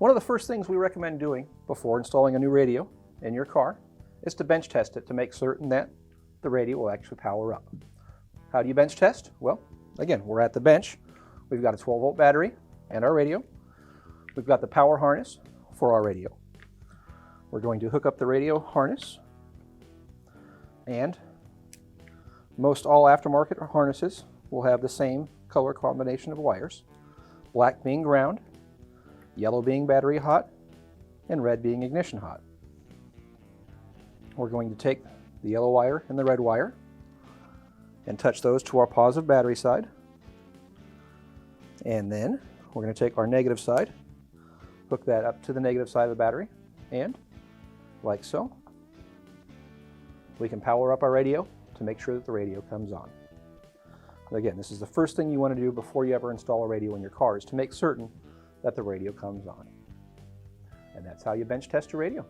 One of the first things we recommend doing before installing a new radio in your car is to bench test it to make certain that the radio will actually power up. How do you bench test? Well, again, we're at the bench. We've got a 12-volt battery and our radio. We've got the power harness for our radio. We're going to hook up the radio harness, and most all aftermarket harnesses will have the same color combination of wires, black being ground, yellow being battery hot, and red being ignition hot. We're going to take the yellow wire and the red wire and touch those to our positive battery side. And then we're going to take our negative side, hook that up to the negative side of the battery, and like so, we can power up our radio to make sure that the radio comes on. Again, this is the first thing you want to do before you ever install a radio in your car, is to make certain that the radio comes on. And that's how you bench test your radio.